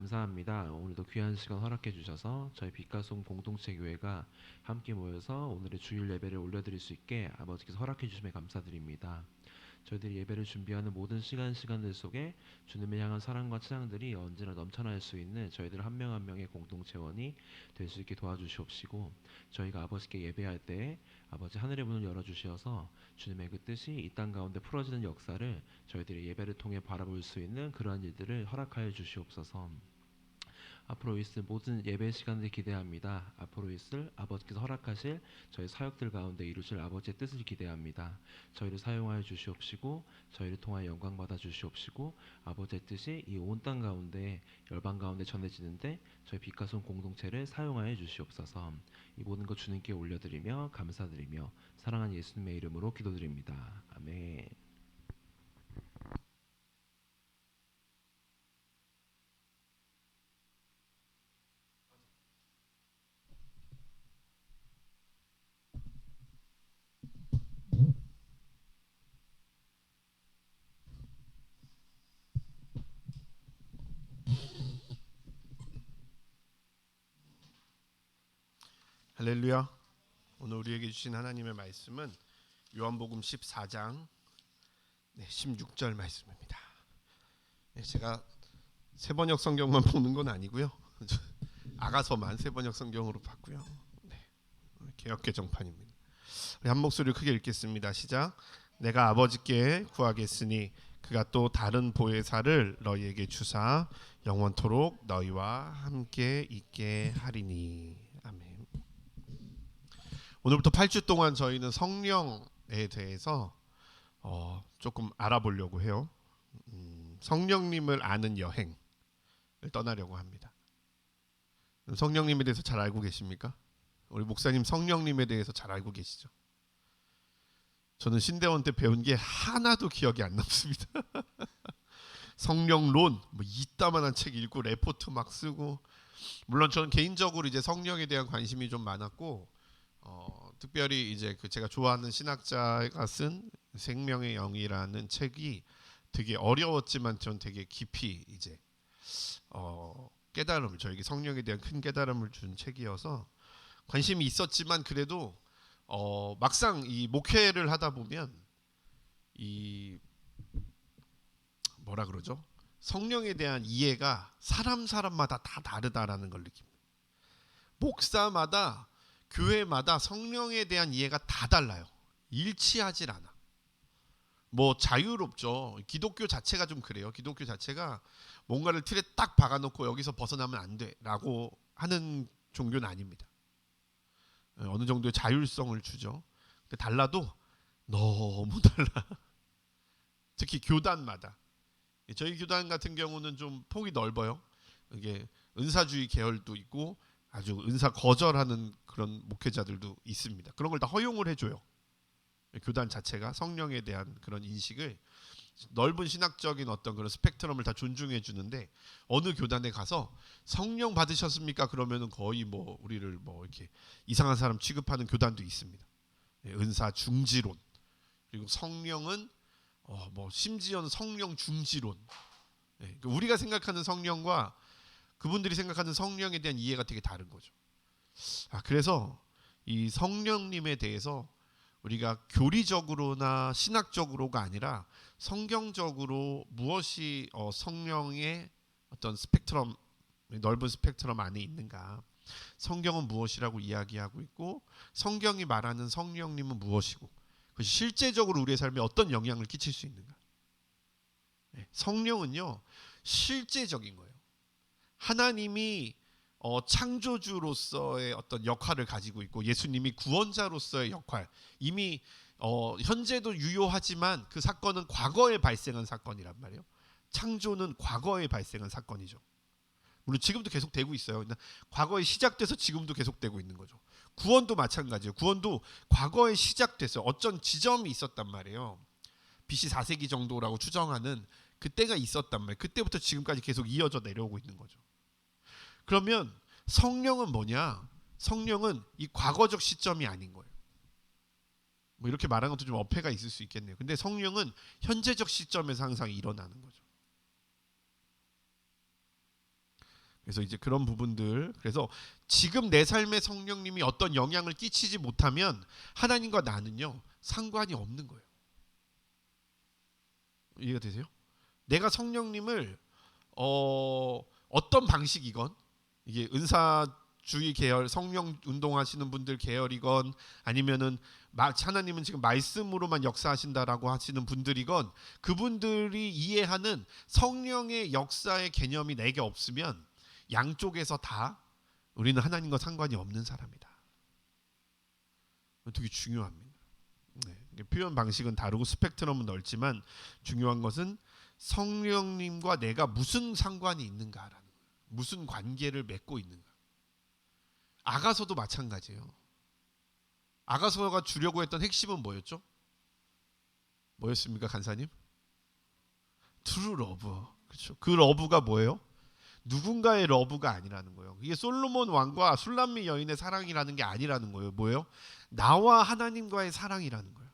감사합니다. 오늘도 귀한 시간 허락해 주셔서 저희 빛가송 공동체 교회가 함께 모여서 오늘의 주일 예배를 올려드릴 수 있게 아버지께서 허락해 주심에 감사드립니다. 저희들이 예배를 준비하는 모든 시간들 속에 주님을 향한 사랑과 찬양들이 언제나 넘쳐날 수 있는 저희들 한 명 한 명의 공동체원이 될 수 있게 도와주시옵시고, 저희가 아버지께 예배할 때 아버지 하늘의 문을 열어주시어서 주님의 그 뜻이 이 땅 가운데 풀어지는 역사를 저희들의 예배를 통해 바라볼 수 있는 그러한 일들을 허락하여 주시옵소서. 앞으로 있을 모든 예배 시간을 기대합니다. 앞으로 있을 아버지께서 허락하실 저희 사역들 가운데 이루실 아버지의 뜻을 기대합니다. 저희를 사용하여 주시옵시고 저희를 통하여 영광 받아 주시옵시고, 아버지의 뜻이 이 온 땅 가운데 열방 가운데 전해지는데 저희 빛가송 공동체를 사용하여 주시옵소서. 이 모든 것 주님께 올려드리며 감사드리며 사랑하는 예수님의 이름으로 기도드립니다. 아멘. 할렐루야. 오늘 우리에게 주신 하나님의 말씀은 요한복음 14장 16절 말씀입니다. 제가 세번역 성경만 보는 건 아니고요. 아가서만 세번역 성경으로 봤고요. 개역개정판입니다. 우리 한 목소리로 크게 읽겠습니다. 시작. 내가 아버지께 구하겠으니 그가 또 다른 보혜사를 너희에게 주사 영원토록 너희와 함께 있게 하리니. 아멘. 오늘부터 8주 동안 저희는 성령에 대해서 조금 알아보려고 해요. 성령님을 아는 여행을 떠나려고 합니다. 성령님에 대해서 잘 알고 계십니까? 우리 목사님 성령님에 대해서 잘 알고 계시죠? 저는 신대원 때 배운 게 하나도 기억이 안 남습니다. 성령론 뭐 이따만한 책 읽고 레포트 막 쓰고, 물론 저는 개인적으로 이제 성령에 대한 관심이 좀 많았고, 특별히 이제 그 제가 좋아하는 신학자가 쓴 생명의 영이라는 책이 되게 어려웠지만 전 되게 깊이 이제 깨달음, 저에게 성령에 대한 큰 깨달음을 준 책이어서 관심이 있었지만, 그래도 막상 이 목회를 하다 보면 이 뭐라 그러죠? 성령에 대한 이해가 사람마다 다 다르다라는 걸 느낍니다. 목사마다 교회마다 성령에 대한 이해가 다 달라요. 일치하질 않아. 뭐 자유롭죠. 기독교 자체가 좀 그래요. 기독교 자체가 뭔가를 틀에 딱 박아놓고 여기서 벗어나면 안 돼라고 하는 종교는 아닙니다. 어느 정도의 자율성을 주죠. 근데 달라도 너무 달라. 특히 교단마다. 저희 교단 같은 경우는 좀 폭이 넓어요. 이게 은사주의 계열도 있고 아주 은사 거절하는 그런 목회자들도 있습니다. 그런 걸 다 허용을 해줘요. 교단 자체가 성령에 대한 그런 인식을, 넓은 신학적인 어떤 그런 스펙트럼을 다 존중해 주는데, 어느 교단에 가서 성령 받으셨습니까? 그러면은 거의 뭐 우리를 뭐 이렇게 이상한 사람 취급하는 교단도 있습니다. 은사 중지론, 그리고 성령은 뭐 심지어는 성령 중지론. 우리가 생각하는 성령과 그분들이 생각하는 성령에 대한 이해가 되게 다른 거죠. 그래서 이 성령님에 대해서 우리가 교리적으로나 신학적으로가 아니라 성경적으로 무엇이 성령의 어떤 스펙트럼, 넓은 스펙트럼 안에 있는가, 성경은 무엇이라고 이야기하고 있고 성경이 말하는 성령님은 무엇이고 그것이 실제적으로 우리의 삶에 어떤 영향을 끼칠 수 있는가. 성령은요 실제적인 거예요. 하나님이 창조주로서의 어떤 역할을 가지고 있고, 예수님이 구원자로서의 역할, 이미 현재도 유효하지만 그 사건은 과거에 발생한 사건이란 말이에요. 창조는 과거에 발생한 사건이죠. 물론 지금도 계속되고 있어요. 과거에 시작돼서 지금도 계속되고 있는 거죠. 구원도 마찬가지예요. 구원도 과거에 시작돼서 어떤 지점이 있었단 말이에요. BC 4세기 정도라고 추정하는 그때가 있었단 말이에요. 그때부터 지금까지 계속 이어져 내려오고 있는 거죠. 그러면 성령은 뭐냐? 성령은 이 과거적 시점이 아닌 거예요. 뭐 이렇게 말하는 것도 좀 어폐가 있을 수 있겠네요. 근데 성령은 현재적 시점에서 항상 일어나는 거죠. 그래서 이제 그런 부분들, 그래서 지금 내 삶에 성령님이 어떤 영향을 끼치지 못하면 하나님과 나는요 상관이 없는 거예요. 이해가 되세요? 내가 성령님을 어떤 방식이건, 이게 은사주의 계열 성령 운동하시는 분들 계열이건, 아니면은 하나님은 지금 말씀으로만 역사하신다라고 하시는 분들이건, 그분들이 이해하는 성령의 역사의 개념이 내게 없으면 양쪽에서 다 우리는 하나님과 상관이 없는 사람이다. 되게 중요합니다. 네. 표현 방식은 다르고 스펙트럼은 넓지만 중요한 것은 성령님과 내가 무슨 상관이 있는가라는 거예요. 무슨 관계를 맺고 있는가. 아가서도 마찬가지예요. 아가서가 주려고 했던 핵심은 뭐였죠? 뭐였습니까, 간사님? 트루 러브. 그렇죠. 그 러브가 뭐예요? 누군가의 러브가 아니라는 거예요. 이게 솔로몬 왕과 술람미 여인의 사랑이라는 게 아니라는 거예요. 뭐예요? 나와 하나님과의 사랑이라는 거예요.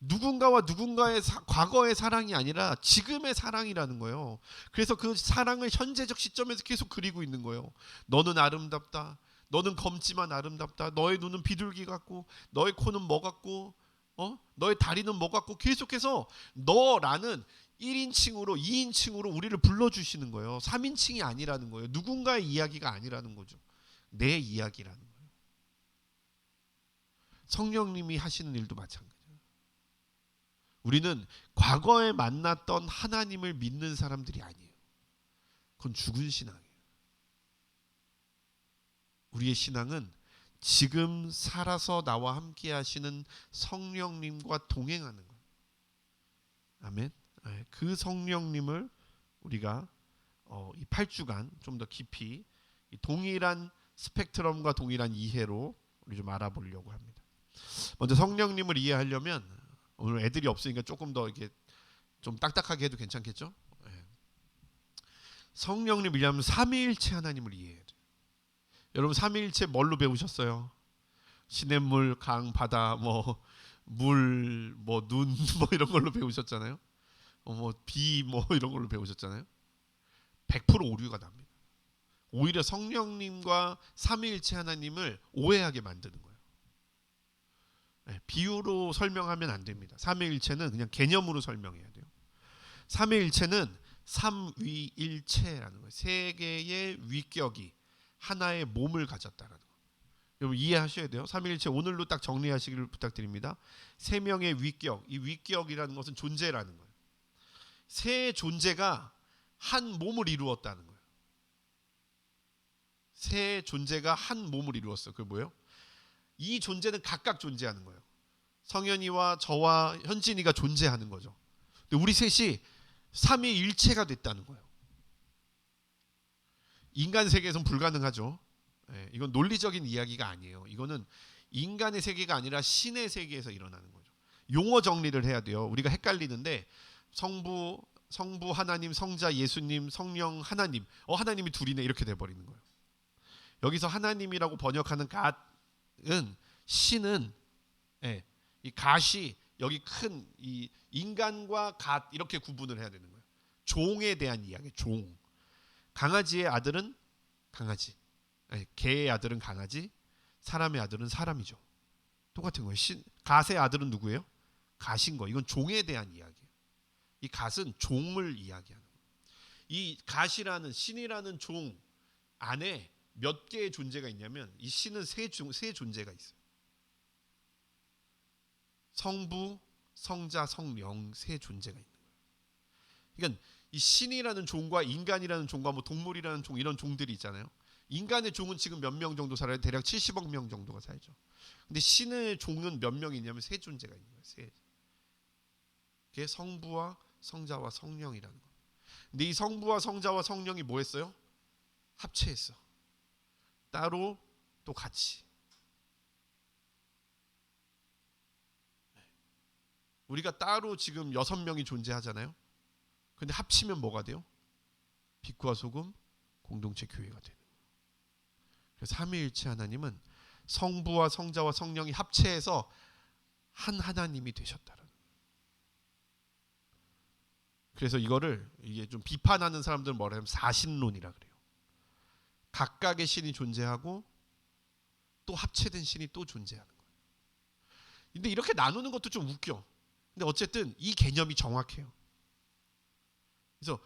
누군가와 누군가의 과거의 사랑이 아니라 지금의 사랑이라는 거예요. 그래서 그 사랑을 현재적 시점에서 계속 그리고 있는 거예요. 너는 아름답다. 너는 검지만 아름답다. 너의 눈은 비둘기 같고, 너의 코는 뭐 같고, 너의 다리는 뭐 같고, 계속해서 너라는 1인칭으로 2인칭으로 우리를 불러주시는 거예요. 3인칭이 아니라는 거예요. 누군가의 이야기가 아니라는 거죠. 내 이야기라는 거예요. 성령님이 하시는 일도 마찬가지예요. 우리는 과거에 만났던 하나님을 믿는 사람들이 아니에요. 그건 죽은 신앙이에요. 우리의 신앙은 지금 살아서 나와 함께 하시는 성령님과 동행하는 거예요. 아멘. 그 성령님을 우리가 이 8주간 좀 더 깊이 동일한 스펙트럼과 동일한 이해로 우리 좀 알아보려고 합니다. 먼저 성령님을 이해하려면, 오늘 애들이 없으니까 조금 더 이렇게 좀 딱딱하게 해도 괜찮겠죠? 성령님을 이해하면 삼위일체 하나님을 이해해야 돼요. 여러분 삼위일체 뭘로 배우셨어요? 시냇물, 강, 바다, 물, 눈, 이런 걸로 배우셨잖아요. 비, 이런 걸로 배우셨잖아요. 100% 오류가 납니다. 오히려 성령님과 삼위일체 하나님을 오해하게 만드는 거예요. 비유로 설명하면 안 됩니다. 삼위일체는 그냥 개념으로 설명해야 돼요. 삼위일체는 삼위일체라는 거예요. 세 개의 위격이 하나의 몸을 가졌다라는 거예요. 여러분 이해하셔야 돼요. 삼위일체 오늘로 딱 정리하시기를 부탁드립니다. 세 명의 위격, 이 위격이라는 것은 존재라는 거예요. 세 존재가 한 몸을 이루었다는 거예요. 세 존재가 한 몸을 이루었어요. 그게 뭐예요? 이 존재는 각각 존재하는 거예요. 성현이와 저와 현진이가 존재하는 거죠. 근데 우리 셋이 삼위일체가 됐다는 거예요. 인간 세계에서는 불가능하죠. 이건 논리적인 이야기가 아니에요. 이거는 인간의 세계가 아니라 신의 세계에서 일어나는 거죠. 용어 정리를 해야 돼요. 우리가 헷갈리는데 성부 하나님, 성자 예수님, 성령 하나님, 하나님이 둘이네 이렇게 돼버리는 거예요. 여기서 하나님이라고 번역하는 갓은 신은 이 갓이 여기 큰 이 인간과 갓 이렇게 구분을 해야 되는 거예요. 종에 대한 이야기, 종. 강아지의 아들은 강아지, 개의 아들은 강아지, 사람의 아들은 사람이죠. 똑같은 거예요. 갓의 아들은 누구예요? 갓인 거. 이건 종에 대한 이야기예요. 이 갓은 종을 이야기하는 거예요. 이 갓이라는 신이라는 종 안에 몇 개의 존재가 있냐면 이 신은 세 존재가 있어요. 성부, 성자, 성령 세 존재가 있는 거예요. 그러니까 이 신이라는 종과 인간이라는 종과 동물이라는 종 이런 종들이 있잖아요. 인간의 종은 지금 몇 명 정도 살아요? 대략 70억 명 정도가 살죠. 근데 신의 종은 몇 명이 있냐면 세 존재가 있는 거예요. 세. 그게 성부와 성자와 성령이라는 거예요. 근데 이 성부와 성자와 성령이 뭐 했어요? 합체했어. 따로 또 같이. 우리가 따로 지금 6명이 존재하잖아요. 근데 합치면 뭐가 돼요? 빛과 소금 공동체 교회가 되는 거예요. 그래서 삼위일체 하나님은 성부와 성자와 성령이 합체해서 한 하나님이 되셨다는 거예요. 그래서 이게 좀 비판하는 사람들은 뭐라 하면 사신론이라 그래요. 각각의 신이 존재하고 또 합체된 신이 또 존재하는 거예요. 근데 이렇게 나누는 것도 좀 웃겨. 근데 어쨌든 이 개념이 정확해요. 그래서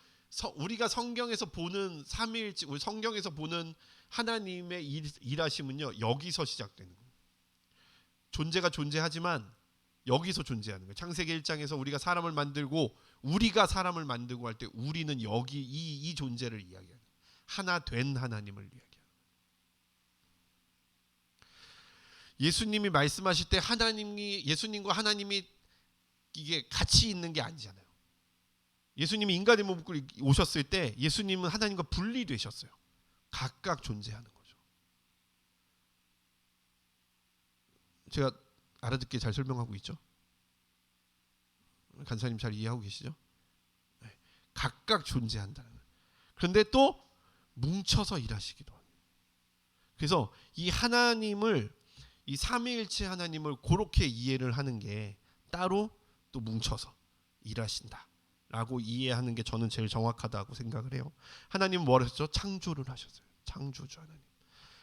우리가 성경에서 보는 삼위일체, 우리 성경에서 보는 하나님의 일하심은요, 여기서 시작되는 거예요. 존재가 존재하지만 여기서 존재하는 거예요. 창세기 1장에서 우리가 사람을 만들고 할 때 우리는 여기 이 존재를 이야기하는 거예요. 하나 된 하나님을 이야기하는 거예요. 예수님이 말씀하실 때 예수님과 하나님이 이게 같이 있는 게 아니잖아요. 예수님이 인간의 몸을 입고 오셨을 때 예수님은 하나님과 분리되셨어요. 각각 존재하는 거죠. 제가 알아듣게 잘 설명하고 있죠? 간사님 잘 이해하고 계시죠? 네. 각각 존재한다는 거예요. 그런데 또 뭉쳐서 일하시기도 합니다. 그래서 이 하나님을, 이 삼위일체 하나님을 그렇게 이해를 하는 게 따로 또 뭉쳐서 일하신다 라고 이해하는 게 저는 제일 정확하다고 생각을 해요. 하나님은 뭘 하셨죠? 창조를 하셨어요. 창조주 하나님.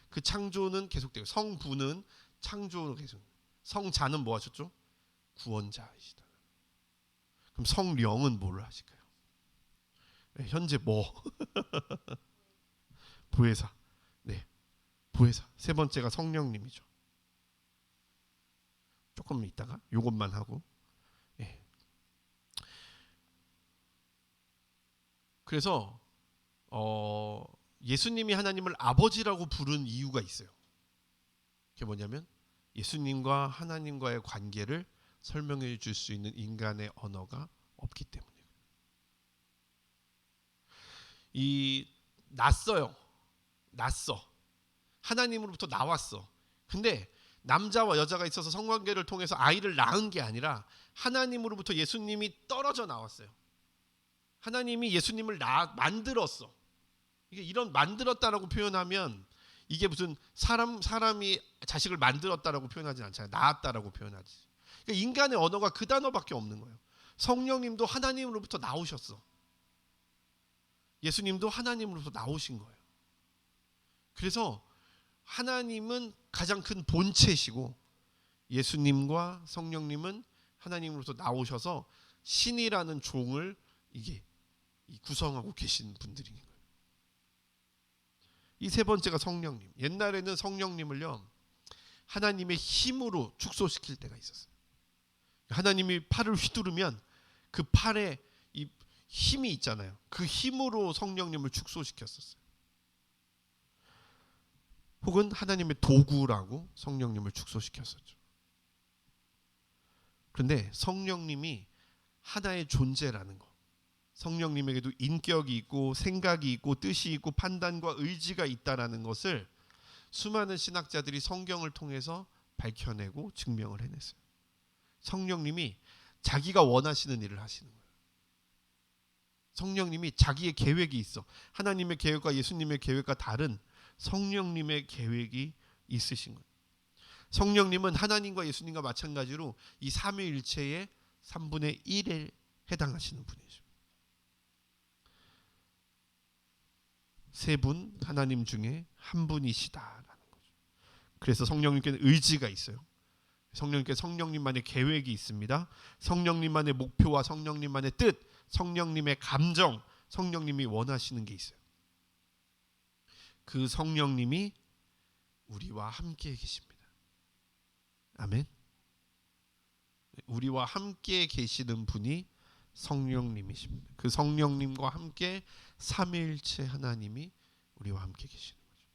그 창조는 계속돼요. 성부는 창조로 계속. 성자는 뭐 하셨죠? 구원자이시다. 그럼 성령은 뭘 하실까요? 네, 현재 뭐? 보혜사. 네, 보혜사. 세 번째가 성령님이죠. 조금 있다가 요것만 하고. 네. 그래서 예수님이 하나님을 아버지라고 부른 이유가 있어요. 그게 뭐냐면 예수님과 하나님과의 관계를 설명해 줄 수 있는 인간의 언어가 없기 때문이에요. 낯서. 하나님으로부터 나왔어. 근데 남자와 여자가 있어서 성관계를 통해서 아이를 낳은 게 아니라 하나님으로부터 예수님이 떨어져 나왔어요. 하나님이 예수님을 만들었어. 이게 이런 만들었다라고 표현하면 이게 무슨 사람이 자식을 만들었다라고 표현하지 않잖아요. 낳았다라고 표현하지. 그러니까 인간의 언어가 그 단어밖에 없는 거예요. 성령님도 하나님으로부터 나오셨어. 예수님도 하나님으로부터 나오신 거예요. 그래서 하나님은 가장 큰 본체시고 예수님과 성령님은 하나님으로부터 나오셔서 신이라는 종을 이게 구성하고 계신 분들인 거예요. 이 세 번째가 성령님. 옛날에는 성령님을요, 하나님의 힘으로 축소시킬 때가 있었어요. 하나님이 팔을 휘두르면 그 팔에 이 힘이 있잖아요. 그 힘으로 성령님을 축소시켰었어요. 혹은 하나님의 도구라고 성령님을 축소시켰었죠. 그런데 성령님이 하나의 존재라는 거, 성령님에게도 인격이 있고 생각이 있고 뜻이 있고 판단과 의지가 있다라는 것을 수많은 신학자들이 성경을 통해서 밝혀내고 증명을 해냈어요. 성령님이 자기가 원하시는 일을 하시는 거예요. 성령님이 자기의 계획이 있어. 하나님의 계획과 예수님의 계획과 다른 성령님의 계획이 있으신 거예요. 성령님은 하나님과 예수님과 마찬가지로 이 삼위일체의 3분의 1에 해당하시는 분이죠. 세 분 하나님 중에 한 분이시다라는 거죠. 그래서 성령님께는 의지가 있어요. 성령님께 성령님만의 계획이 있습니다. 성령님만의 목표와 성령님만의 뜻, 성령님의 감정, 성령님이 원하시는 게 있어요. 그 성령님이 우리와 함께 계십니다. 아멘. 우리와 함께 계시는 분이 성령님이십니다. 그 성령님과 함께 삼위일체 하나님이 우리와 함께 계시는 거죠.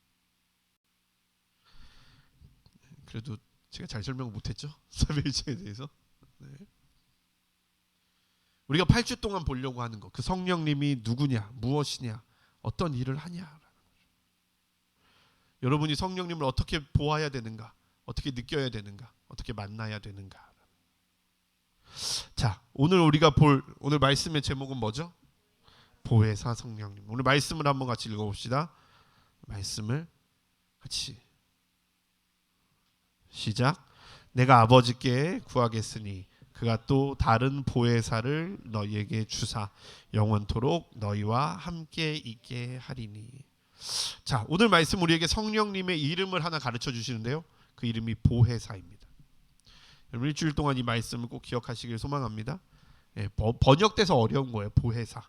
그래도 제가 잘 설명 못했죠? 삼위일체에 대해서. 네. 우리가 8주 동안 보려고 하는 것, 그 성령님이 누구냐, 무엇이냐, 어떤 일을 하냐라는 거죠. 여러분이 성령님을 어떻게 보아야 되는가, 어떻게 느껴야 되는가, 어떻게 만나야 되는가. 자, 오늘 우리가 볼 오늘 말씀의 제목은 뭐죠? 보혜사 성령님. 오늘 말씀을 한번 같이 읽어봅시다. 말씀을 같이 시작. 내가 아버지께 구하겠으니 그가 또 다른 보혜사를 너희에게 주사 영원토록 너희와 함께 있게 하리니. 자, 오늘 말씀 우리에게 성령님의 이름을 하나 가르쳐 주시는데요. 그 이름이 보혜사입니다. 여러분 일주일 동안 이 말씀을 꼭 기억하시길 소망합니다. 번역돼서 어려운 거예요. 보혜사,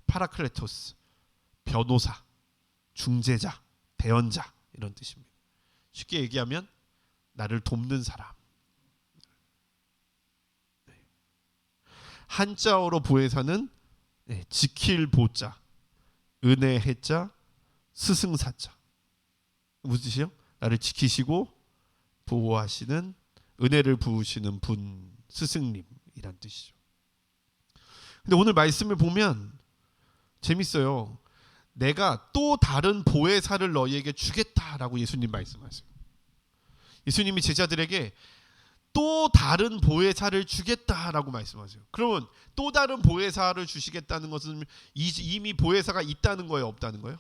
파라클레토스, 변호사, 중재자, 대언자 이런 뜻입니다. 쉽게 얘기하면 나를 돕는 사람. 한자어로 보혜사는 지킬 보자, 은혜 해자, 스승사자. 무슨 뜻이요? 나를 지키시고 보호하시는, 은혜를 부으시는 분, 스승님이란 뜻이죠. 근데 오늘 말씀을 보면 재밌어요. 내가 또 다른 보혜사를 너희에게 주겠다라고 예수님 말씀하세요. 예수님이 제자들에게 또 다른 보혜사를 주겠다라고 말씀하세요. 그러면 또 다른 보혜사를 주시겠다는 것은 이미 보혜사가 있다는 거예요, 없다는 거예요?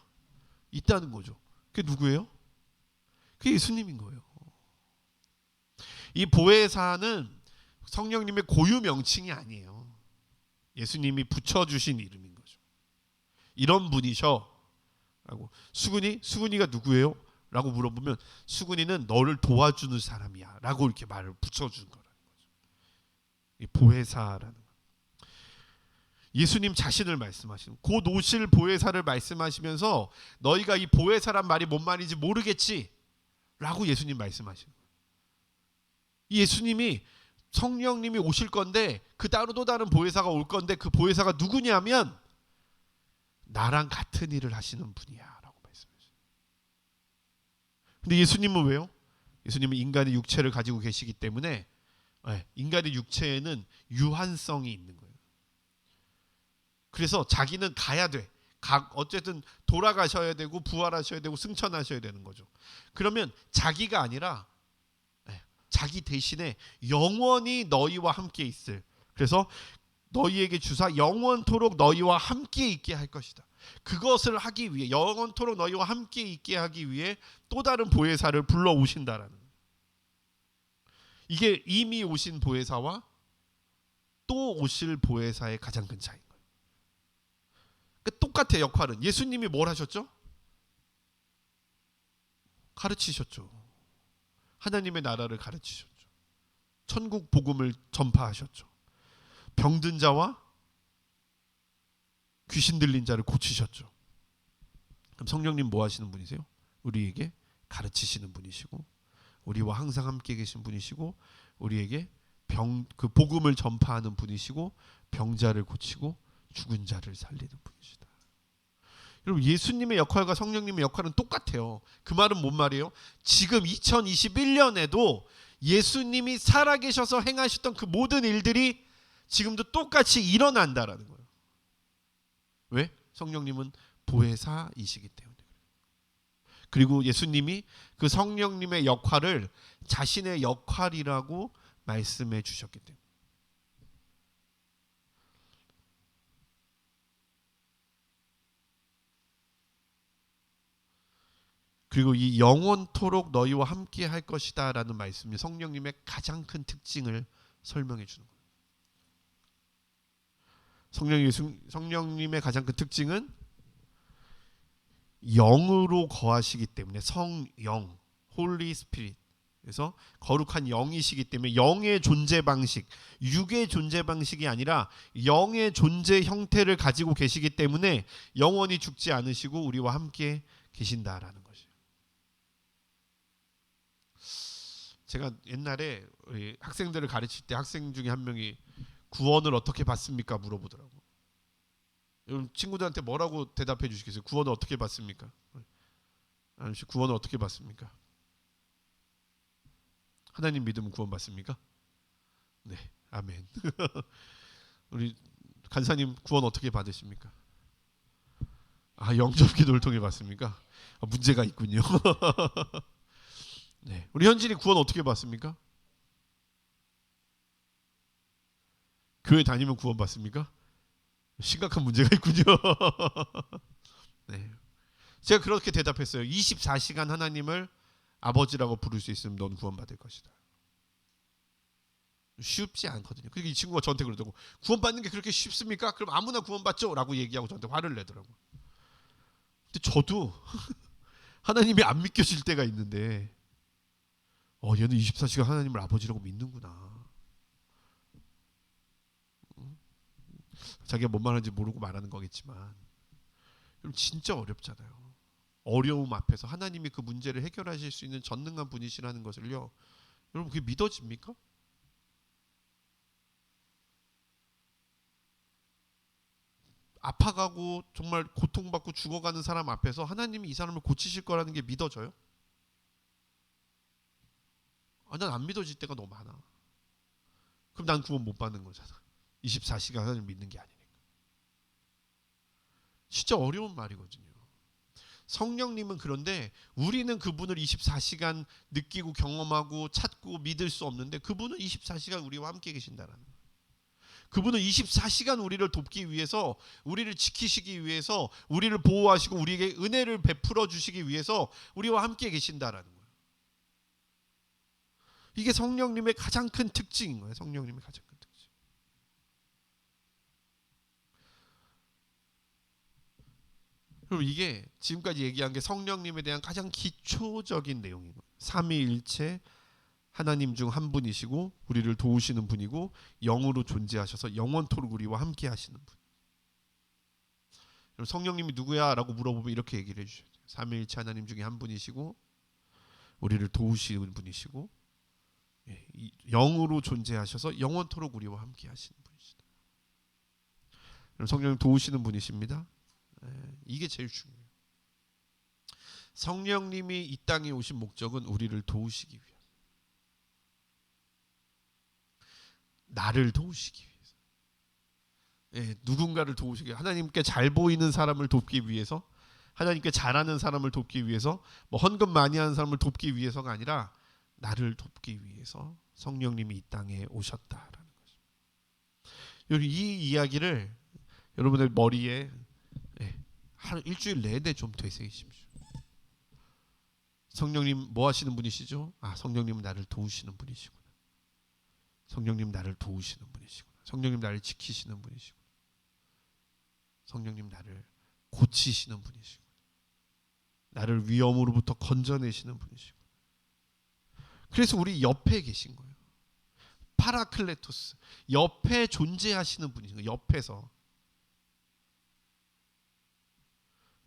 있다는 거죠. 그게 누구예요? 그게 예수님인 거예요. 이 보혜사는 성령님의 고유 명칭이 아니에요. 예수님이 붙여주신 이름인 거죠. 이런 분이셔 라고. 수근이가 누구예요? 라고 물어보면 수근이는 너를 도와주는 사람이야 라고 이렇게 말을 붙여주는 거라는 거죠. 이 보혜사라는 거. 예수님 자신을 말씀하시는, 곧 오실 보혜사를 말씀하시면서 너희가 이 보혜사란 말이 뭔 말인지 모르겠지 라고 예수님 말씀하시는 거예요. 예수님이 성령님이 오실 건데 그 따로 또 다른 보혜사가 올 건데 그 보혜사가 누구냐면 나랑 같은 일을 하시는 분이야 라고 말씀하셨어요. 근데 예수님은 왜요? 예수님은 인간의 육체를 가지고 계시기 때문에 인간의 육체에는 유한성이 있는 거예요. 그래서 자기는 가야 돼. 어쨌든 돌아가셔야 되고 부활하셔야 되고 승천하셔야 되는 거죠. 그러면 자기가 아니라 자기 대신에 영원히 너희와 함께 있을, 그래서 너희에게 주사 영원토록 너희와 함께 있게 할 것이다. 그것을 하기 위해, 영원토록 너희와 함께 있게 하기 위해 또 다른 보혜사를 불러오신다라는 거예요. 이게 이미 오신 보혜사와 또 오실 보혜사의 가장 큰 차이인 거예요. 그러니까 똑같아. 역할은 예수님이 뭘 하셨죠? 가르치셨죠. 하나님의 나라를 가르치셨죠. 천국 복음을 전파하셨죠. 병든 자와 귀신 들린 자를 고치셨죠. 그럼 성령님 뭐 하시는 분이세요? 우리에게 가르치시는 분이시고, 우리와 항상 함께 계신 분이시고, 우리에게 그 복음을 전파하는 분이시고, 병자를 고치고 죽은 자를 살리는 분이시다. 여러분 예수님의 역할과 성령님의 역할은 똑같아요. 그 말은 뭔 말이에요? 지금 2021년에도 예수님이 살아계셔서 행하셨던 그 모든 일들이 지금도 똑같이 일어난다라는 거예요. 왜? 성령님은 보혜사이시기 때문에. 그리고 예수님이 그 성령님의 역할을 자신의 역할이라고 말씀해 주셨기 때문에. 그리고 이 영원토록 너희와 함께 할 것이다 라는 말씀이 성령님의 가장 큰 특징을 설명해 주는 거예요. 성령님의 가장 큰 특징은 영으로 거하시기 때문에, 성영, 홀리 스피릿. 그래서 거룩한 영이시기 때문에 영의 존재 방식, 육의 존재 방식이 아니라 영의 존재 형태를 가지고 계시기 때문에 영원히 죽지 않으시고 우리와 함께 계신다라는 것이에요. 제가 옛날에 우리 학생들을 가르칠 때 학생 중에 한 명이 구원을 어떻게 받습니까? 물어보더라고요. 여러분 친구들한테 뭐라고 대답해 주시겠어요? 구원을 어떻게 받습니까? 아저씨 구원을 어떻게 받습니까? 하나님 믿으면 구원 받습니까? 네, 아멘. 우리 간사님 구원 어떻게 받으십니까? 영접 기도를 통해 받습니까? 문제가 있군요. 네, 우리 현진이 구원 어떻게 받습니까? 교회 다니면 구원 받습니까? 심각한 문제가 있군요. 네, 제가 그렇게 대답했어요. 24시간 하나님을 아버지라고 부를 수 있으면 넌 구원 받을 것이다. 쉽지 않거든요. 그러니까 이 친구가 저한테 그러더라고. 구원받는 게 그렇게 쉽습니까? 그럼 아무나 구원받죠? 라고 얘기하고 저한테 화를 내더라고. 근데 저도 하나님이 안 믿겨질 때가 있는데 얘는 24시간 하나님을 아버지라고 믿는구나. 자기가 뭔 말하는지 모르고 말하는 거겠지만 여러분 진짜 어렵잖아요. 어려움 앞에서 하나님이 그 문제를 해결하실 수 있는 전능한 분이시라는 것을요. 여러분 그게 믿어집니까? 아파가고 정말 고통받고 죽어가는 사람 앞에서 하나님이 이 사람을 고치실 거라는 게 믿어져요? 난 안 믿어질 때가 너무 많아. 그럼 난 구원 못 받는 거잖아. 24시간 하나님 믿는 게 아니니까. 진짜 어려운 말이거든요. 성령님은 그런데 우리는 그분을 24시간 느끼고 경험하고 찾고 믿을 수 없는데 그분은 24시간 우리와 함께 계신다라는 거예요. 그분은 24시간 우리를 돕기 위해서, 우리를 지키시기 위해서, 우리를 보호하시고 우리에게 은혜를 베풀어 주시기 위해서 우리와 함께 계신다라는 거예요. 이게 성령님의 가장 큰 특징인 거예요. 성령님의 가장 큰 특징. 그럼 이게 지금까지 얘기한 게 성령님에 대한 가장 기초적인 내용인 거예요. 삼위일체 하나님 중 한 분이시고 우리를 도우시는 분이고 영으로 존재하셔서 영원토록 우리와 함께 하시는 분. 성령님이 누구야? 라고 물어보면 이렇게 얘기를 해주셔야 돼요. 삼위일체 하나님 중에 한 분이시고 우리를 도우시는 분이시고 영으로 존재하셔서 영원토록 우리와 함께 하시는 분이시다. 성령님 도우시는 분이십니다. 이게 제일 중요해요. 성령님이 이 땅에 오신 목적은 우리를 도우시기 위해, 나를 도우시기 위해서, 누군가를 도우시기 위해, 하나님께 잘 보이는 사람을 돕기 위해서, 하나님께 잘하는 사람을 돕기 위해서, 뭐 헌금 많이 하는 사람을 돕기 위해서가 아니라 나를 돕기 위해서 성령님이 이 땅에 오셨다라는 거죠. 이 이야기를 여러분의 머리에 한 일주일 내내 좀 되새기십시오. 성령님 뭐 하시는 분이시죠? 성령님은 나를 도우시는 분이시구나. 성령님 나를 도우시는 분이시구나. 성령님 나를 지키시는 분이시구나. 성령님 나를 고치시는 분이시구나. 나를 위험으로부터 건져내시는 분이시구나. 그래서 우리 옆에 계신 거예요. 파라클레토스, 옆에 존재하시는 분이신 거예요. 옆에서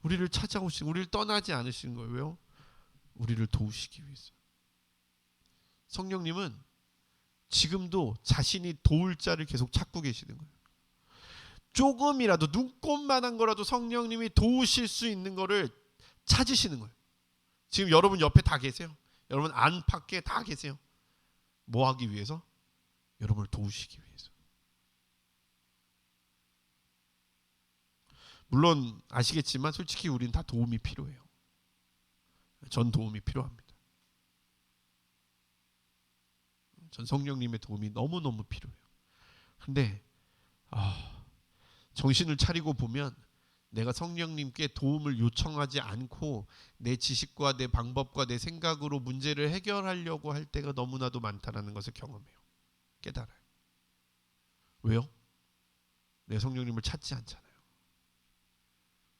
우리를 찾아오시고 우리를 떠나지 않으시는 거예요. 왜요? 우리를 도우시기 위해서. 성령님은 지금도 자신이 도울 자를 계속 찾고 계시는 거예요. 조금이라도 눈꼽만한 거라도 성령님이 도우실 수 있는 거를 찾으시는 거예요. 지금 여러분 옆에 다 계세요. 여러분 안팎에 다 계세요. 뭐 하기 위해서? 여러분을 도우시기 위해서. 물론 아시겠지만 솔직히 우리는 다 도움이 필요해요. 전 도움이 필요합니다. 전 성령님의 도움이 너무너무 필요해요. 근데 정신을 차리고 보면 내가 성령님께 도움을 요청하지 않고 내 지식과 내 방법과 내 생각으로 문제를 해결하려고 할 때가 너무나도 많다는 것을 경험해요. 깨달아요. 왜요? 내 성령님을 찾지 않잖아요.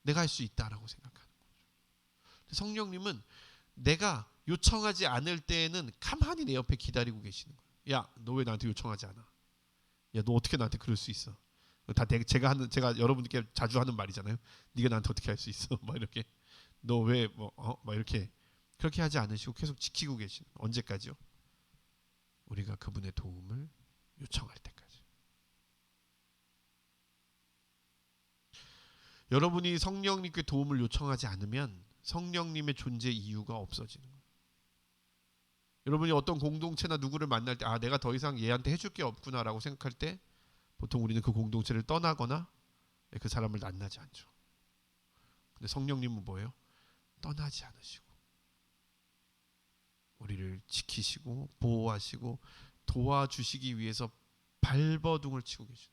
내가 할 수 있다라고 생각하는 거죠. 성령님은 내가 요청하지 않을 때에는 가만히 내 옆에 기다리고 계시는 거예요. 야, 너 왜 나한테 요청하지 않아? 야, 너 어떻게 나한테 그럴 수 있어? 다 제가 여러분께 자주 하는 말이잖아요. 네가 나한테 어떻게 할 수 있어? 막 이렇게 너 왜 막 이렇게 그렇게 하지 않으시고 계속 지키고 계시는. 언제까지요? 우리가 그분의 도움을 요청할 때까지. 여러분이 성령님께 도움을 요청하지 않으면 성령님의 존재 이유가 없어지는 거예요. 여러분이 어떤 공동체나 누구를 만날 때 내가 더 이상 얘한테 해줄 게 없구나라고 생각할 때 보통 우리는 그 공동체를 떠나거나 그 사람을 만나지 않죠. 근데 성령님은 뭐예요? 떠나지 않으시고 우리를 지키시고 보호하시고 도와주시기 위해서 발버둥을 치고 계십니다.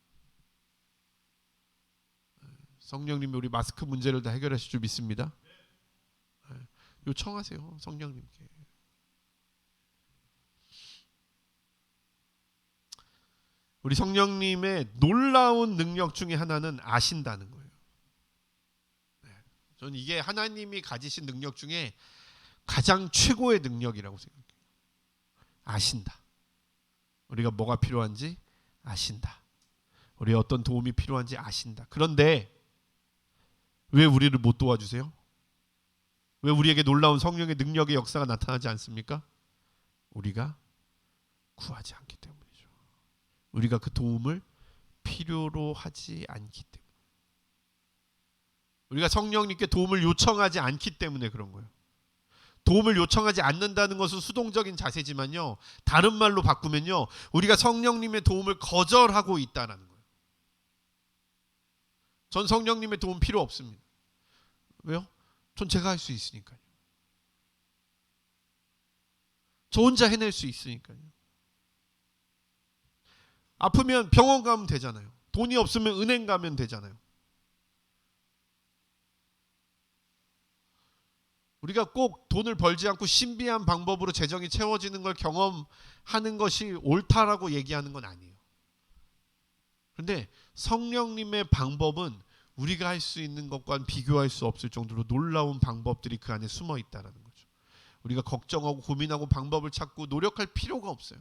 성령님이 우리 마스크 문제를 다 해결하실 줄 믿습니다. 요청하세요. 성령님께. 우리 성령님의 놀라운 능력 중에 하나는 아신다는 거예요. 저는 이게 하나님이 가지신 능력 중에 가장 최고의 능력이라고 생각해요. 아신다. 우리가 뭐가 필요한지 아신다. 우리 어떤 도움이 필요한지 아신다. 그런데 왜 우리를 못 도와주세요? 왜 우리에게 놀라운 성령의 능력의 역사가 나타나지 않습니까? 우리가 구하지 않기 때문이죠. 우리가 그 도움을 필요로 하지 않기 때문에. 우리가 성령님께 도움을 요청하지 않기 때문에 그런 거예요. 도움을 요청하지 않는다는 것은 수동적인 자세지만요, 다른 말로 바꾸면요, 우리가 성령님의 도움을 거절하고 있다는 거예요. 전 성령님의 도움 필요 없습니다. 왜요? 전 제가 할 수 있으니까요. 저 혼자 해낼 수 있으니까요. 아프면 병원 가면 되잖아요. 돈이 없으면 은행 가면 되잖아요. 우리가 꼭 돈을 벌지 않고 신비한 방법으로 재정이 채워지는 걸 경험하는 것이 옳다라고 얘기하는 건 아니에요. 그런데 성령님의 방법은 우리가 할 수 있는 것과는 비교할 수 없을 정도로 놀라운 방법들이 그 안에 숨어 있다는 거죠. 우리가 걱정하고 고민하고 방법을 찾고 노력할 필요가 없어요.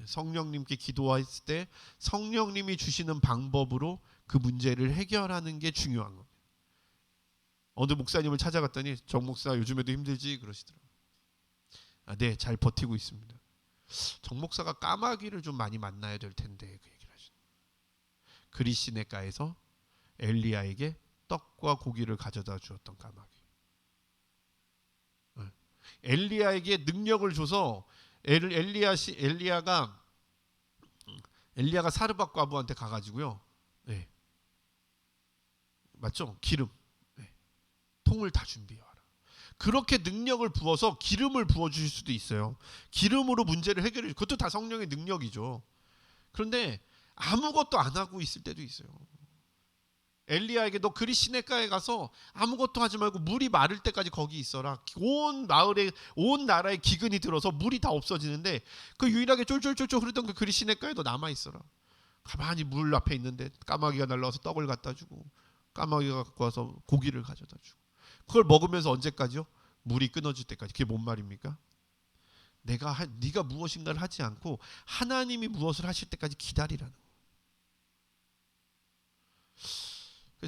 성령님께 기도했을 때 성령님이 주시는 방법으로 그 문제를 해결하는 게 중요한 겁니다. 어느 목사님을 찾아갔더니 정 목사 요즘에도 힘들지 그러시더라고요. 네, 잘 버티고 있습니다. 정 목사가 까마귀를 좀 많이 만나야 될 텐데 그 얘기를 하시더라고요. 그리시네가에서 엘리야에게 떡과 고기를 가져다 주었던 까마귀. 엘리야에게 능력을 줘서 엘리야가 사르밧 과부한테 가가지고요. 네. 맞죠? 기름. 네. 통을 다 준비해와라. 그렇게 능력을 부어서 기름을 부어주실 수도 있어요. 기름으로 문제를 해결해. 그것도 다 성령의 능력이죠. 그런데 아무것도 안 하고 있을 때도 있어요. 엘리야에게 너 그리시네가에 가서 아무것도 하지 말고 물이 마를 때까지 거기 있어라. 온 마을에 온 나라에 기근이 들어서 물이 다 없어지는데 그 유일하게 쫄쫄쫄쫄 흐르던 그 그리시네가에 너 남아 있어라. 가만히 물 앞에 있는데 까마귀가 날라와서 떡을 갖다 주고 까마귀가 갖고 와서 고기를 가져다 주고 그걸 먹으면서 언제까지요? 물이 끊어질 때까지. 그게 뭔 말입니까? 네가 무엇인가를 하지 않고 하나님이 무엇을 하실 때까지 기다리라는 거예요.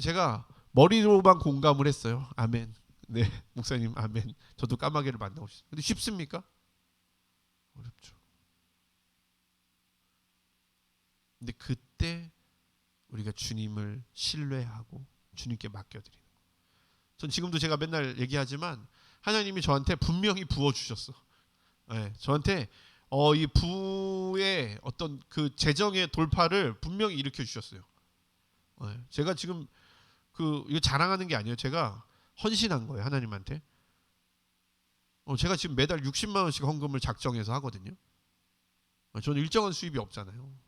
제가 머리로만 공감을 했어요. 아멘. 네, 목사님 아멘. 저도 까마귀를 만나고 싶어요. 근데 쉽습니까? 어렵죠. 근데 그때 우리가 주님을 신뢰하고 주님께 맡겨드리는 거예요. 전 지금도 제가 맨날 얘기하지만 하나님이 저한테 분명히 부어주셨어. 네, 저한테 이 부의 어떤 그 재정의 돌파를 분명히 일으켜 주셨어요. 네, 제가 지금 이거 자랑하는 게 아니에요. 제가 헌신한 거예요, 하나님한테. 제가 지금 매달 60만 원씩 헌금을 작정해서 하거든요. 저는 일정한 수입이 없잖아요.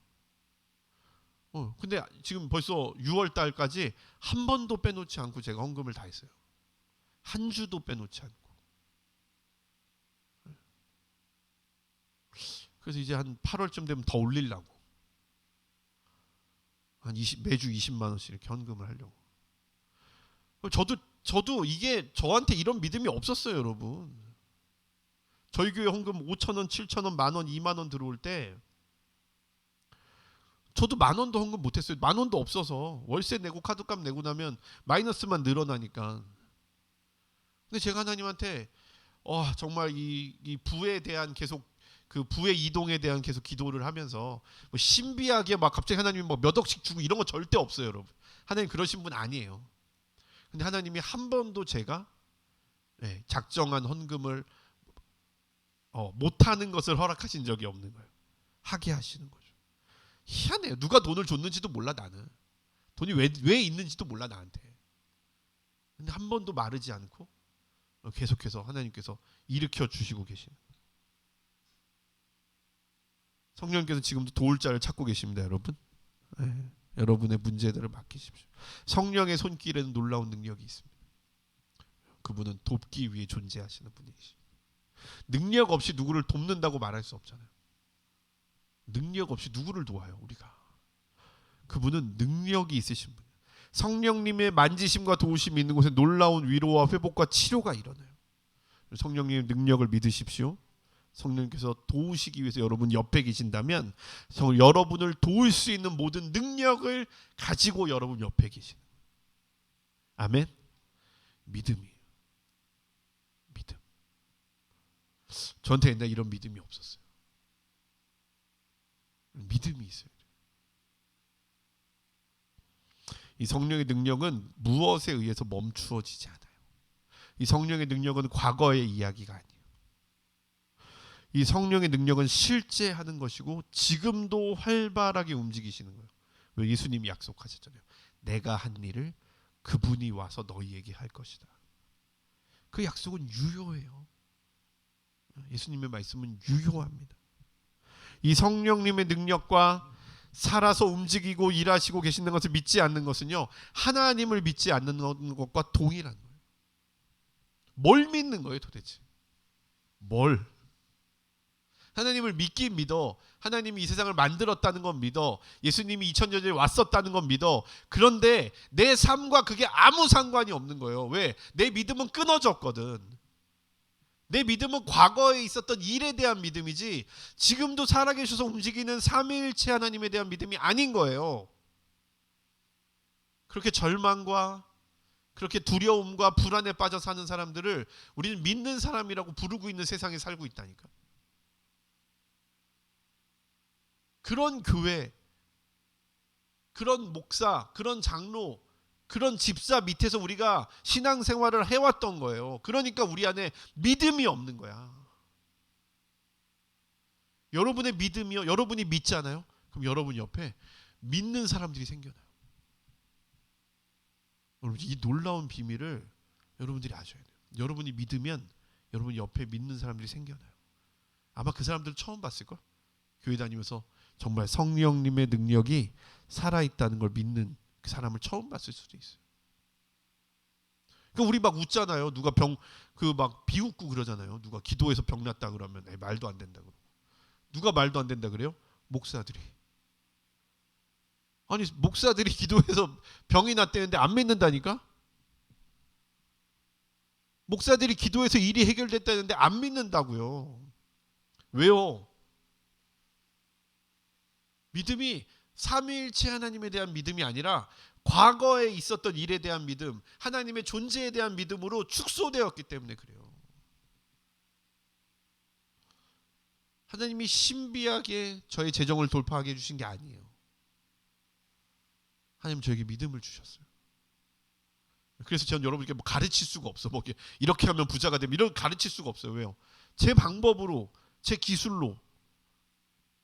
근데 지금 벌써 6월 달까지 한 번도 빼놓지 않고 제가 헌금을 다 했어요. 한 주도 빼놓지 않고. 그래서 이제 한 8월쯤 되면 더 올리려고. 매주 20만 원씩 이렇게 헌금을 하려고. 저도 이게 저한테 이런 믿음이 없었어요, 여러분. 저희 교회 헌금 5,000원, 7,000원, 만원, 2만원 들어올 때 저도 만원도 헌금 못했어요. 만원도 없어서 월세 내고 카드값 내고 나면 마이너스만 늘어나니까. 근데 제가 하나님한테 정말 이 부에 대한 계속 그 부의 이동에 대한 계속 기도를 하면서 뭐 신비하게 막 갑자기 하나님이 뭐 몇 억씩 주고 이런 거 절대 없어요, 여러분. 하나님 그러신 분 아니에요. 근데 하나님이 한 번도 제가 작정한 헌금을 못하는 것을 허락하신 적이 없는 거예요. 하게 하시는 거죠. 희한해요. 누가 돈을 줬는지도 몰라 나는. 돈이 왜 있는지도 몰라 나한테. 근데 한 번도 마르지 않고 계속해서 하나님께서 일으켜 주시고 계시는 거예요. 성령께서 지금도 도울 자를 찾고 계십니다, 여러분. 여러분의 문제들을 맡기십시오. 성령의 손길에는 놀라운 능력이 있습니다. 그분은 돕기 위해 존재하시는 분이십니다. 능력 없이 누구를 돕는다고 말할 수 없잖아요. 능력 없이 누구를 도와요 우리가? 그분은 능력이 있으신 분. 성령님의 만지심과 도우심이 있는 곳에 놀라운 위로와 회복과 치료가 일어나요. 성령님의 능력을 믿으십시오. 성령님께서 도우시기 위해서 여러분 옆에 계신다면 여러분을 도울 수 있는 모든 능력을 가지고 여러분 옆에 계시는 거예요. 아멘. 믿음이에요. 믿음. 저한테 옛날에 이런 믿음이 없었어요. 믿음이 있어요. 이 성령의 능력은 무엇에 의해서 멈추어지지 않아요. 이 성령의 능력은 과거의 이야기가 아니에요. 이 성령의 능력은 실제 하는 것이고 지금도 활발하게 움직이시는 거예요. 왜? 예수님이 약속하셨잖아요. 내가 한 일을 그분이 와서 너희에게 할 것이다. 그 약속은 유효해요. 예수님의 말씀은 유효합니다. 이 성령님의 능력과 살아서 움직이고 일하시고 계시는 것을 믿지 않는 것은요, 하나님을 믿지 않는 것과 동일한 거예요. 뭘 믿는 거예요 도대체? 뭘? 하나님을 믿긴 믿어. 하나님이 이 세상을 만들었다는 건 믿어. 예수님이 2000년 전에 왔었다는 건 믿어. 그런데 내 삶과 그게 아무 상관이 없는 거예요. 왜? 내 믿음은 끊어졌거든. 내 믿음은 과거에 있었던 일에 대한 믿음이지 지금도 살아계셔서 움직이는 삼위일체 하나님에 대한 믿음이 아닌 거예요. 그렇게 절망과 그렇게 두려움과 불안에 빠져 사는 사람들을 우리는 믿는 사람이라고 부르고 있는 세상에 살고 있다니까. 그런 교회, 그런 목사, 그런 장로, 그런 집사 밑에서 우리가 신앙생활을 해왔던 거예요. 그러니까 우리 안에 믿음이 없는 거야. 여러분의 믿음이요, 여러분이 믿잖아요. 그럼 여러분 옆에 믿는 사람들이 생겨나요. 여러분, 이 놀라운 비밀을 여러분들이 아셔야 돼요. 여러분이 믿으면 여러분 옆에 믿는 사람들이 생겨나요. 아마 그 사람들 처음 봤을걸? 교회 다니면서 정말 성령님의 능력이 살아있다는 걸 믿는 그 사람을 처음 봤을 수도 있어요. 그러니까 우리 막 웃잖아요. 누가 막 비웃고 그러잖아요. 누가 기도해서 병 났다 그러면 말도 안 된다 그러고. 누가 말도 안 된다 그래요? 목사들이. 아니 목사들이 기도해서 병이 났다는데 안 믿는다니까? 목사들이 기도해서 일이 해결됐다는데 안 믿는다고요. 왜요? 믿음이 삼위일체 하나님에 대한 믿음이 아니라 과거에 있었던 일에 대한 믿음, 하나님의 존재에 대한 믿음으로 축소되었기 때문에 그래요. 하나님이 신비하게 저의 재정을 돌파하게 해주신 게 아니에요. 하나님 저에게 믿음을 주셨어요. 그래서 저는 여러분께 뭐 가르칠 수가 없어. 뭐 이렇게 하면 부자가 되면 이렇게 가르칠 수가 없어요. 왜요? 제 방법으로, 제 기술로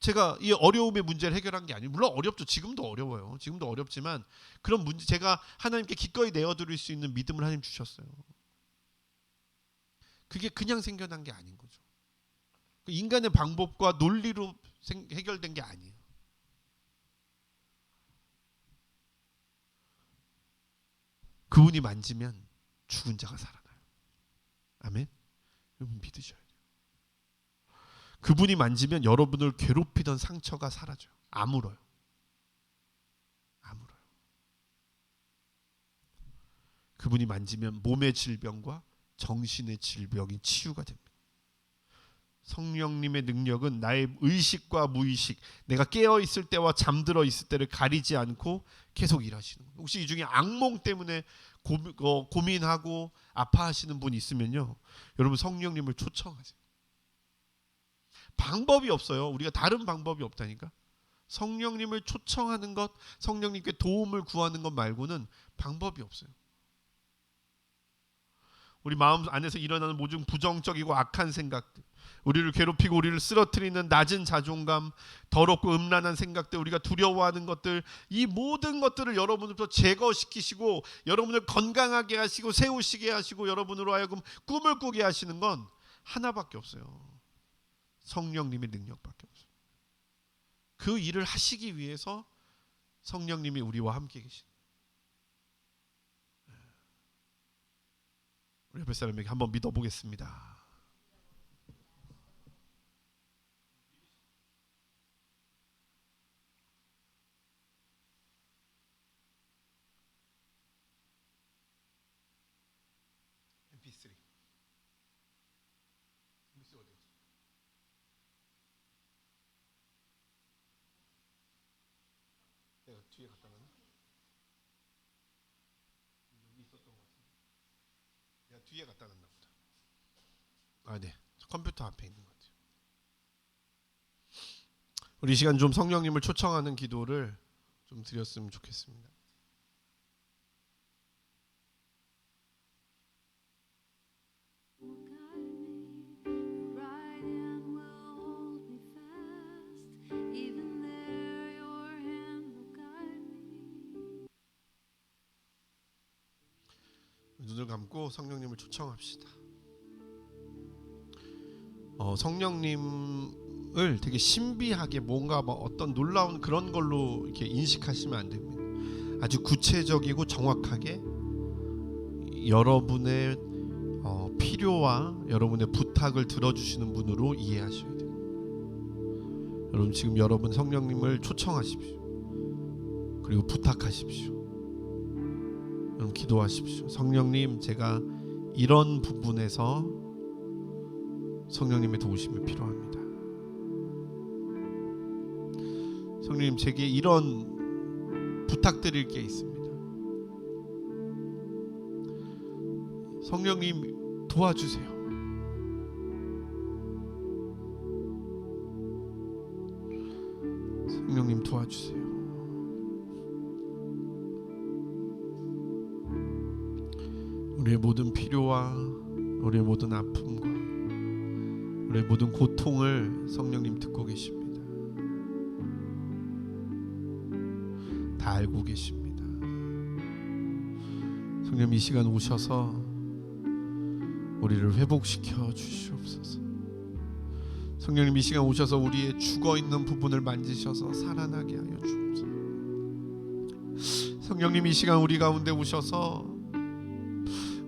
제가 이 어려움의 문제를 해결한 게 아니에요. 물론 어렵죠. 지금도 어려워요. 지금도 어렵지만 그런 문제 제가 하나님께 기꺼이 내어드릴 수 있는 믿음을 하나님 주셨어요. 그게 그냥 생겨난 게 아닌 거죠. 인간의 방법과 논리로 해결된 게 아니에요. 그분이 만지면 죽은 자가 살아나요. 아멘. 여러분 믿으셔야 돼요. 그분이 만지면 여러분을 괴롭히던 상처가 사라져요. 아물어요. 아물어요. 그분이 만지면 몸의 질병과 정신의 질병이 치유가 됩니다. 성령님의 능력은 나의 의식과 무의식, 내가 깨어 있을 때와 잠들어 있을 때를 가리지 않고 계속 일하시는 거예요. 혹시 이 중에 악몽 때문에 고민하고 아파하시는 분 있으면요, 여러분 성령님을 초청하세요. 방법이 없어요. 우리가 다른 방법이 없다니까. 성령님을 초청하는 것, 성령님께 도움을 구하는 것 말고는 방법이 없어요. 우리 마음 안에서 일어나는 모든 부정적이고 악한 생각들, 우리를 괴롭히고 우리를 쓰러뜨리는 낮은 자존감, 더럽고 음란한 생각들, 우리가 두려워하는 것들, 이 모든 것들을 여러분으로부터 제거시키시고 여러분을 건강하게 하시고 세우시게 하시고 여러분으로 하여금 꿈을 꾸게 하시는 건 하나밖에 없어요. 성령님의 능력밖에 없어요. 그 일을 하시기 위해서 성령님이 우리와 함께 계십니다. 우리 옆에 사람에게 한번 믿어보겠습니다. MB3 어디? 내가 뒤에 갖다 놨나? 여기 있었던 것 같은데. 내가 뒤에 갖다 놨나 보다. 아, 네. 컴퓨터 앞에 있는 것 같아요. 우리 이 시간 좀 성령님을 초청하는 기도를 좀 드렸으면 좋겠습니다. 눈을 감고 성령님을 초청합시다. 성령님을 되게 신비하게 뭔가 어떤 놀라운 그런 걸로 이렇게 인식하시면 안 됩니다. 아주 구체적이고 정확하게 여러분의 필요와 여러분의 부탁을 들어주시는 분으로 이해하셔야 돼요. 여러분 지금 여러분 성령님을 초청하십시오. 그리고 부탁하십시오. 여러분 기도하십시오. 성령님, 제가 이런 부분에서 성령님의 도우심이 필요합니다. 성령님, 제게 이런 부탁드릴 게 있습니다. 성령님 도와주세요. 성령님 도와주세요. 우리의 모든 필요와 우리의 모든 아픔과 우리의 모든 고통을 성령님 듣고 계십니다. 다 알고 계십니다. 성령님, 이 시간 오셔서 우리를 회복시켜 주시옵소서. 성령님, 이 시간 오셔서 우리의 죽어있는 부분을 만지셔서 살아나게 하여 주옵소서. 성령님, 이 시간 우리 가운데 오셔서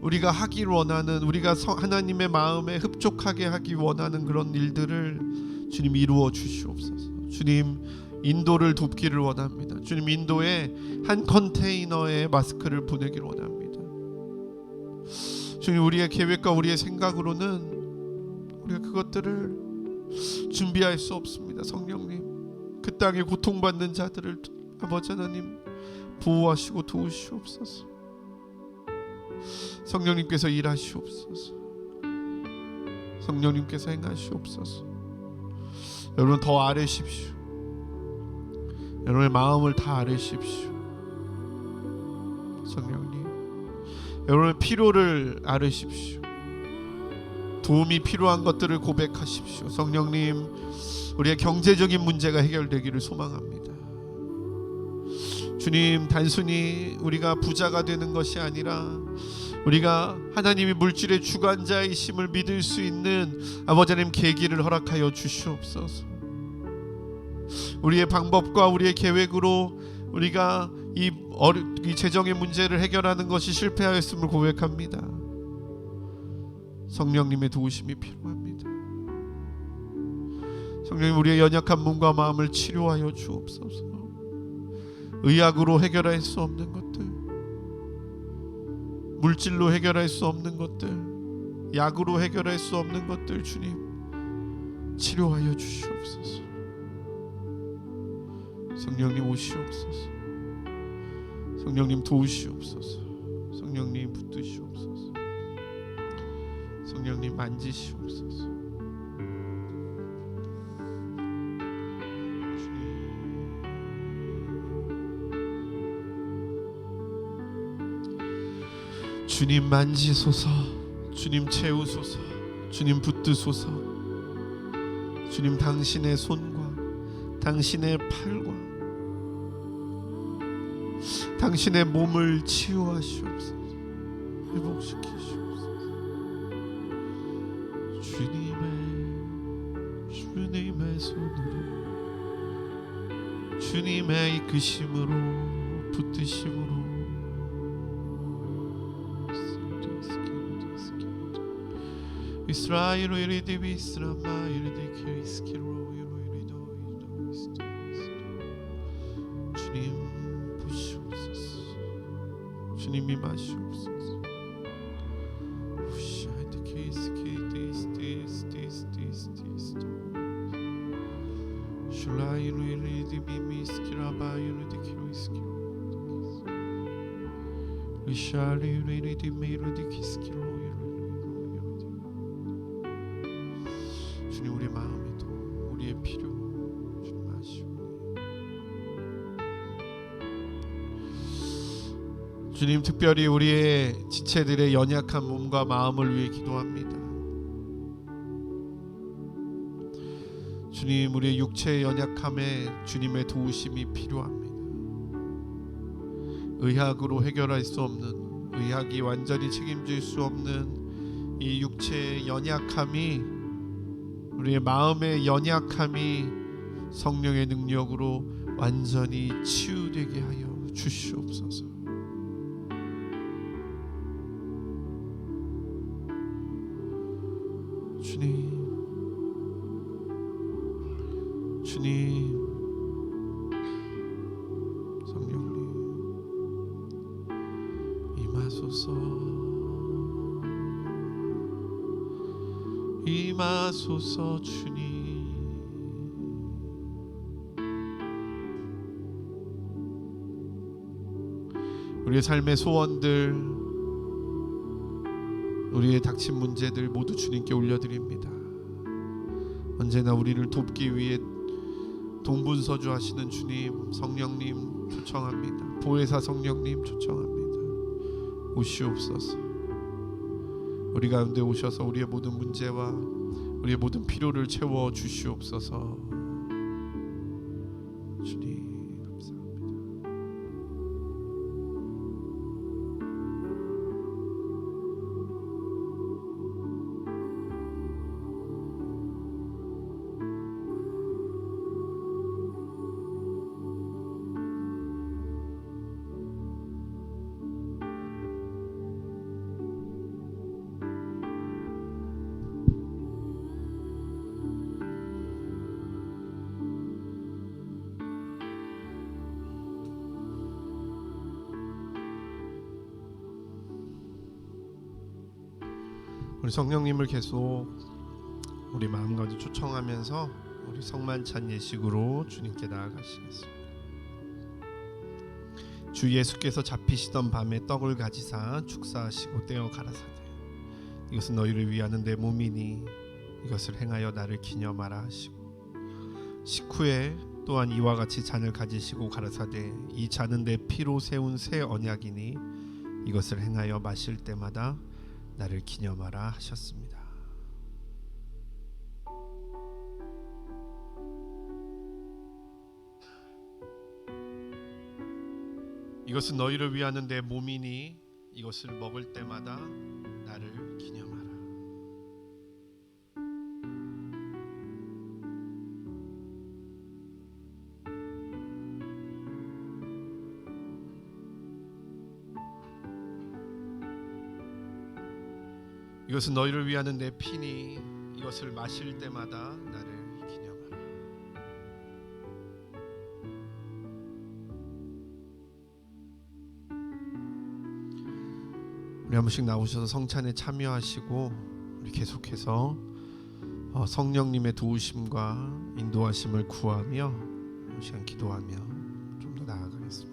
우리가 하길 원하는, 우리가 하나님의 마음에 흡족하게 하기 원하는 그런 일들을 주님 이루어 주시옵소서. 주님, 인도를 돕기를 원합니다. 주님, 인도에 한 컨테이너에 마스크를 보내기를 원합니다. 주님, 우리의 계획과 우리의 생각으로는 우리가 그것들을 준비할 수 없습니다. 성령님, 그 땅에 고통받는 자들을 아버지 하나님 보호하시고 도우시옵소서. 성령님께서 일하시옵소서. 성령님께서 행하시옵소서. 여러분 더 아뢰십시오. 여러분의 마음을 다 아뢰십시오. 성령님, 여러분의 필요를 아뢰십시오. 도움이 필요한 것들을 고백하십시오. 성령님, 우리의 경제적인 문제가 해결되기를 소망합니다. 주님, 단순히 우리가 부자가 되는 것이 아니라 우리가 하나님이 물질의 주관자이심을 믿을 수 있는 아버지 하나님 계기를 허락하여 주시옵소서. 우리의 방법과 우리의 계획으로 우리가 이 재정의 문제를 해결하는 것이 실패하였음을 고백합니다. 성령님의 도우심이 필요합니다. 성령님, 우리의 연약한 몸과 마음을 치료하여 주옵소서. 의학으로 해결할 수 없는 것들, 물질로 해결할 수 없는 것들, 약으로 해결할 수 없는 것들, 주님 치료하여 주시옵소서. 성령님 오시옵소서. 성령님 도우시옵소서. 성령님 붙드시옵소서. 성령님 만지시옵소서. 주님 만지소서. 주님 채우소서. 주님 붙드소서. 주님, 당신의 손과 당신의 팔과 당신의 몸을 치유하시옵소서. 회복시키시옵소서. 주님의 손으로, 주님의 이끄심으로, 붙드심으로 이스라엘로 이르되 비스라마 이르되 키스키로 이르도 주님 보시옵소서. 주님 임하시옵소서. 주님, 우리의 마음에도 우리의 필요 주님 아시오니, 주님, 특별히 우리의 지체들의 연약한 몸과 마음을 위해 기도합니다. 주님, 우리의 육체의 연약함에 주님의 도우심이 필요합니다. 의학으로 해결할 수 없는, 의학이 완전히 책임질 수 없는 이 육체의 연약함이, 우리의 마음의 연약함이 성령의 능력으로 완전히 치유되게 하여 주시옵소서. 주님, 성령님 임하소서, 임하소서. 주님, 우리의 삶의 소원들, 우리의 닥친 문제들 모두 주님께 올려드립니다. 언제나 우리를 돕기 위해 동분서주 하시는 주님, 성령님 초청합니다. 보혜사 성령님 초청합니다. 오시옵소서. 우리 가운데 오셔서 우리의 모든 문제와 우리의 모든 필요를 채워 주시옵소서. 주님 감사합니다. 우리 성령님을 계속 우리 마음 가운데 초청하면서 우리 성만찬 예식으로 주님께 나아가시겠습니다. 주 예수께서 잡히시던 밤에 떡을 가지사 축사하시고 떼어 가라사대, 이것은 너희를 위하는 내 몸이니 이것을 행하여 나를 기념하라 하시고, 식후에 또한 이와 같이 잔을 가지시고 가라사대, 이 잔은 내 피로 세운 새 언약이니 이것을 행하여 마실 때마다 나를 기념하라 하셨습니다. 이것은 너희를 위하는 내 몸이니 이것을 먹을 때마다 나를 기념하라. 이것은 너희를 위하는 내 피니 이것을 마실 때마다 나를 기념하라. 우리 한 번씩 나오셔서 성찬에 참여하시고 우리 계속해서 성령님의 도우심과 인도하심을 구하며 이 시간 기도하며 좀 더 나아가겠습니다.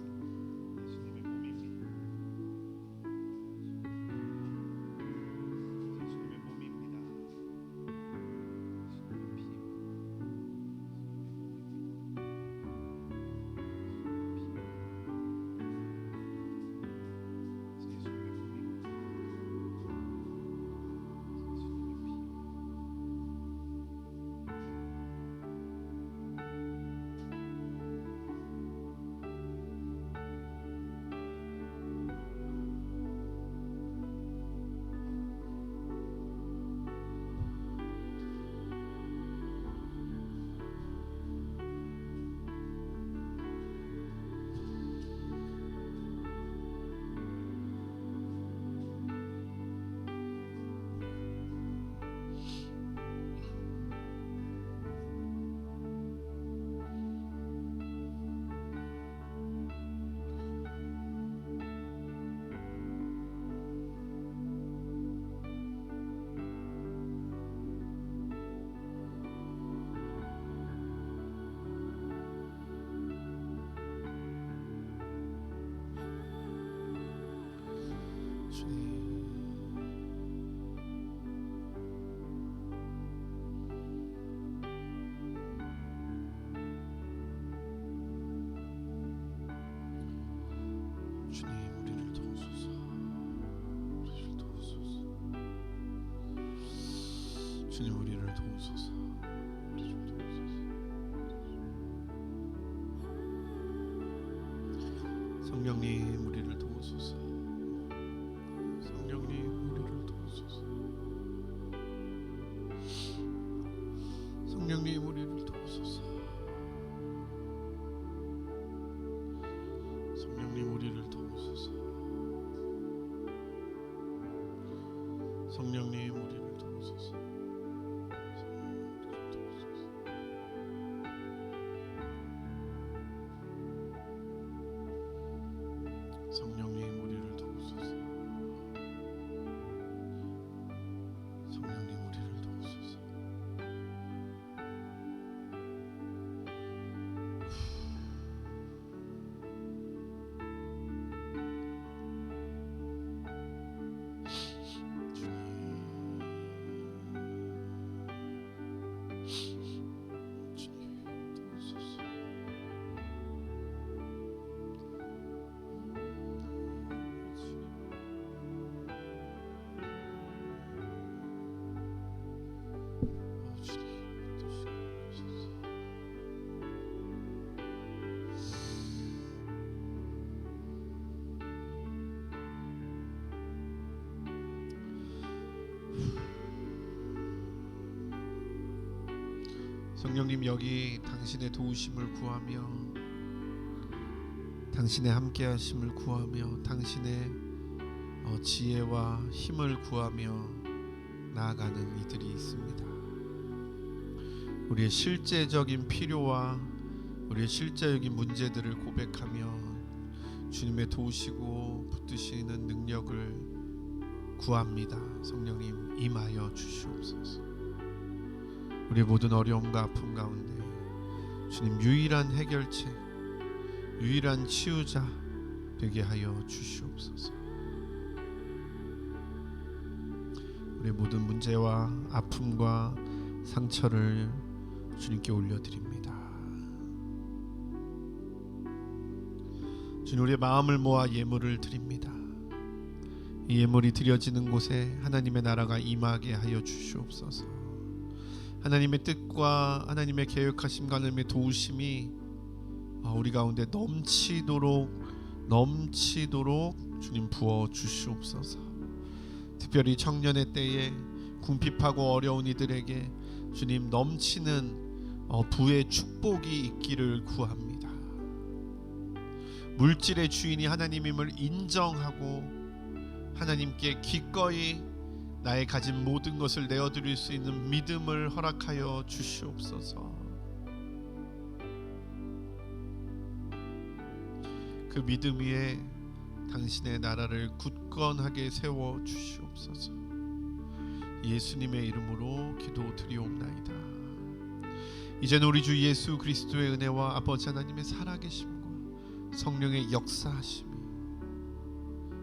주님 우리를 도우소서. 우리를 도우소서. 주님 우리를 도우소서. 우리를 도우소서. 성령님 우리를 도우소서. 성령님 우리를 도우소서. 성령님 우리를 도우소서. 성령님 우리를 도우소서. 성령님 우리를 도우소서. 성령님 우리를 도우소서. 성령님 우리를 도우소서. 성령님 여기 당신의 도우심을 구하며 당신의 함께하심을 구하며 당신의 지혜와 힘을 구하며 나아가는 이들이 있습니다. 우리의 실제적인 필요와 우리의 실제적인 문제들을 고백하며 주님의 도우시고 붙드시는 능력을 구합니다. 성령님 임하여 주시옵소서. 우리 모든 어려움과 아픔 가운데 주님 유일한 해결책, 유일한 치유자 되게 하여 주시옵소서. 우리 모든 문제와 아픔과 상처를 주님께 올려드립니다. 주님 우리의 마음을 모아 예물을 드립니다. 이 예물이 드려지는 곳에 하나님의 나라가 임하게 하여 주시옵소서. 하나님의 뜻과 하나님의 계획하심과 하나님의 도우심이 우리 가운데 넘치도록 주님 부어 주시옵소서. 특별히 청년의 때에 궁핍하고 어려운 이들에게 주님 넘치는 부의 축복이 있기를 구합니다. 물질의 주인이 하나님임을 인정하고 하나님께 기꺼이 나의 가진 모든 것을 내어드릴 수 있는 믿음을 허락하여 주시옵소서. 그 믿음 위에 당신의 나라를 굳건하게 세워 주시옵소서. 예수님의 이름으로 기도드리옵나이다. 이제는 우리 주 예수 그리스도의 은혜와 아버지 하나님의 살아계심과 성령의 역사하심이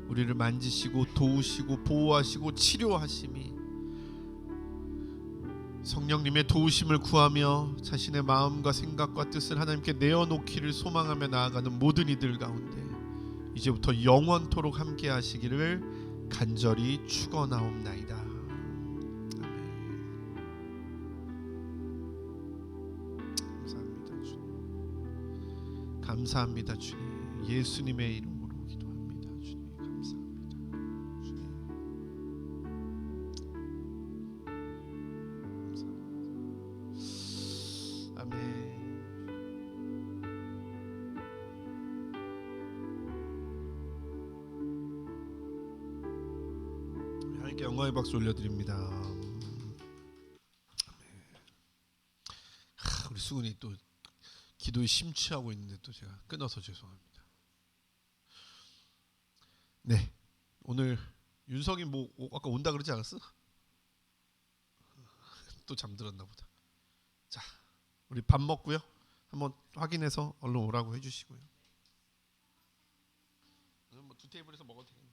우리를 만지시고 도우시고 보호하시고 치료하심이 성령님의 도우심을 구하며 자신의 마음과 생각과 뜻을 하나님께 내어놓기를 소망하며 나아가는 모든 이들 가운데 이제부터 영원토록 함께 하시기를 간절히 축원하옵나이다. 아멘. 감사합니다 주님. 감사합니다 주님. 예수님의 이름 영광의 박수 올려드립니다. 우리 수근이 또 기도에 심취하고 있는데 또 제가 끊어서 죄송합니다. 네, 오늘 윤석이 뭐 아까 온다 그러지 않았어? 또 잠들었나 보다. 자, 우리 밥 먹고요. 한번 확인해서 얼른 오라고 해주시고요. 뭐 두 테이블에서 먹어도 돼요.